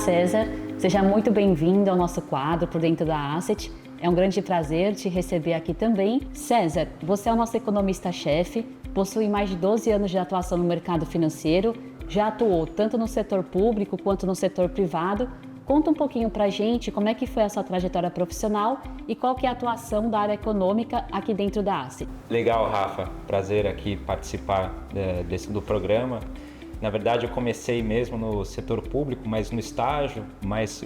César, seja muito bem-vindo ao nosso quadro Por Dentro da Asset. É um grande prazer te receber aqui também. César, você é o nosso economista-chefe, possui mais de 12 anos de atuação no mercado financeiro, já atuou tanto no setor público quanto no setor privado. Conta um pouquinho pra gente como é que foi a sua trajetória profissional e qual que é a atuação da área econômica aqui dentro da Asset. Legal, Rafa. Prazer aqui participar do programa. Na verdade, eu comecei mesmo no setor público, mas no estágio, mais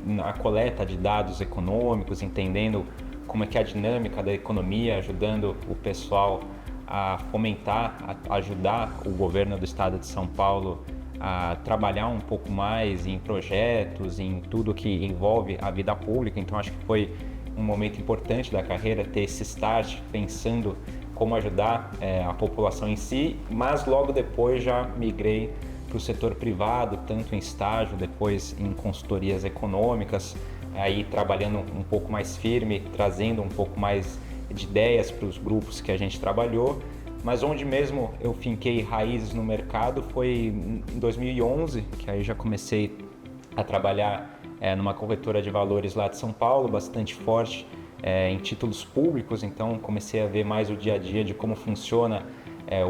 na coleta de dados econômicos, entendendo como é que é a dinâmica da economia, ajudando o pessoal a fomentar, a ajudar o governo do estado de São Paulo a trabalhar um pouco mais em projetos, em tudo que envolve a vida pública. Então, acho que foi um momento importante da carreira ter esse start pensando como ajudar a população em si, mas logo depois já migrei para o setor privado, tanto em estágio, depois em consultorias econômicas, aí trabalhando um pouco mais firme, trazendo um pouco mais de ideias para os grupos que a gente trabalhou, mas onde mesmo eu finquei raízes no mercado foi em 2011, que aí já comecei a trabalhar numa corretora de valores lá de São Paulo, bastante forte, em títulos públicos. Então comecei a ver mais o dia a dia de como funciona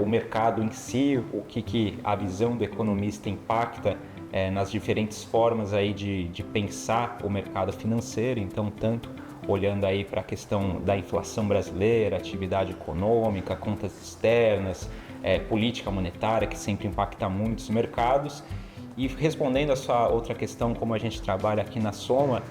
o mercado em si, o que a visão do economista impacta nas diferentes formas aí de pensar o mercado financeiro. Então, tanto olhando aí para a questão da inflação brasileira, atividade econômica, contas externas, política monetária, que sempre impacta muito os mercados. E respondendo a sua outra questão, como a gente trabalha aqui na Soma,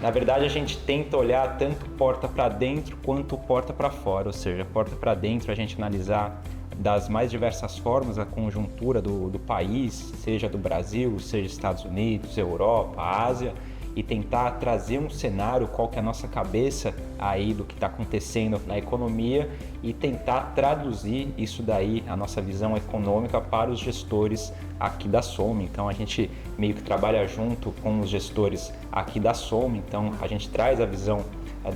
na verdade, a gente tenta olhar tanto porta para dentro quanto porta para fora, ou seja, porta para dentro a gente analisar das mais diversas formas a conjuntura do país, seja do Brasil, seja Estados Unidos, Europa, Ásia, e tentar trazer um cenário, qual que é a nossa cabeça aí do que está acontecendo na economia e tentar traduzir isso daí, a nossa visão econômica, para os gestores aqui da Soma. Então a gente meio que trabalha junto com os gestores aqui da Soma, então a gente traz a visão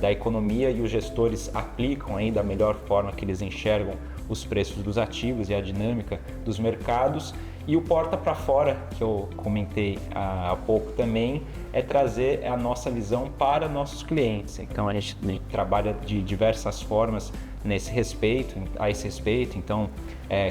da economia e os gestores aplicam aí da melhor forma que eles enxergam os preços dos ativos e a dinâmica dos mercados. E o porta para fora, que eu comentei há pouco também, é trazer a nossa visão para nossos clientes. Então a gente trabalha de diversas formas a esse respeito. Então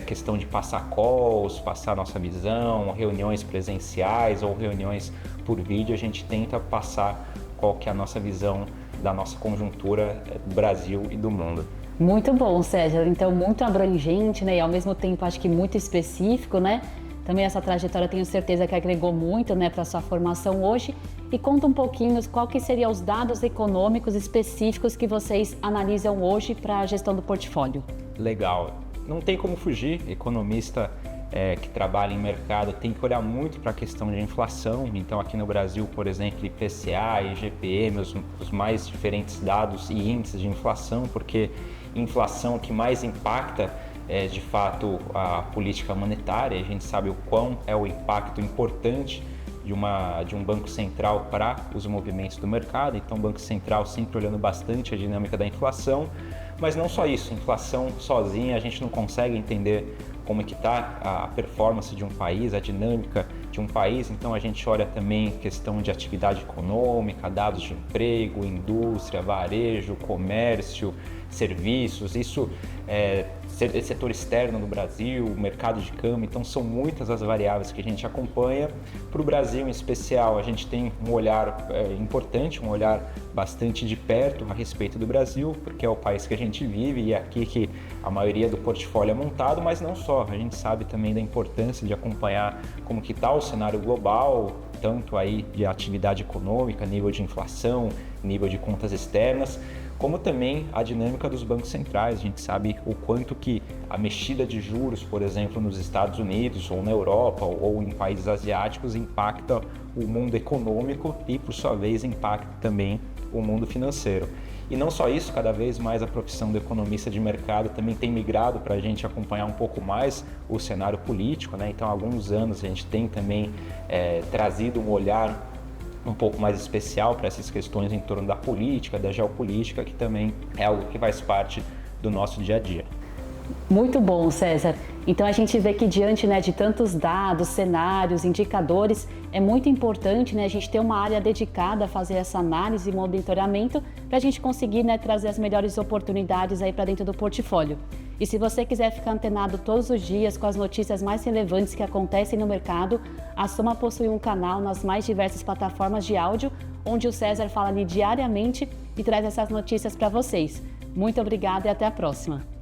questão de passar calls, passar nossa visão, reuniões presenciais ou reuniões por vídeo, a gente tenta passar qual que é a nossa visão da nossa conjuntura do Brasil e do mundo. Muito bom, César. Então, muito abrangente, né? E ao mesmo tempo, acho que muito específico, né? Também essa trajetória, tenho certeza que agregou muito, né, para a sua formação hoje. E conta um pouquinho qual que seriam os dados econômicos específicos que vocês analisam hoje para a gestão do portfólio. Legal. Não tem como fugir. Economista que trabalha em mercado tem que olhar muito para a questão de inflação. Então, aqui no Brasil, por exemplo, IPCA, IGPM, os mais diferentes dados e índices de inflação, porque inflação que mais impacta de fato a política monetária. A gente sabe o quão é o impacto importante de um banco central para os movimentos do mercado. Então o Banco Central sempre olhando bastante a dinâmica da inflação, mas não só isso, inflação sozinha a gente não consegue entender como é que está a performance de um país, a dinâmica de um país. Então a gente olha também questão de atividade econômica, dados de emprego, indústria, varejo, comércio, serviços, isso setor externo no Brasil, mercado de câmbio. Então são muitas as variáveis que a gente acompanha. Para o Brasil em especial, a gente tem um olhar importante, um olhar bastante de perto a respeito do Brasil, porque é o país que a gente vive e é aqui que a maioria do portfólio é montado, mas não só, a gente sabe também da importância de acompanhar como que está o cenário global, tanto aí de atividade econômica, nível de inflação, nível de contas externas, como também a dinâmica dos bancos centrais. A gente sabe o quanto que a mexida de juros, por exemplo, nos Estados Unidos ou na Europa ou em países asiáticos impacta o mundo econômico e, por sua vez, impacta também o mundo financeiro. E não só isso, cada vez mais a profissão do economista de mercado também tem migrado para a gente acompanhar um pouco mais o cenário político, né? Então, há alguns anos a gente tem também trazido um olhar um pouco mais especial para essas questões em torno da política, da geopolítica, que também é algo que faz parte do nosso dia a dia. Muito bom, César. Então a gente vê que diante, né, de tantos dados, cenários, indicadores, é muito importante, né, a gente ter uma área dedicada a fazer essa análise e monitoramento para a gente conseguir, né, trazer as melhores oportunidades aí para dentro do portfólio. E se você quiser ficar antenado todos os dias com as notícias mais relevantes que acontecem no mercado, a Soma possui um canal nas mais diversas plataformas de áudio, onde o César fala ali diariamente e traz essas notícias para vocês. Muito obrigada e até a próxima.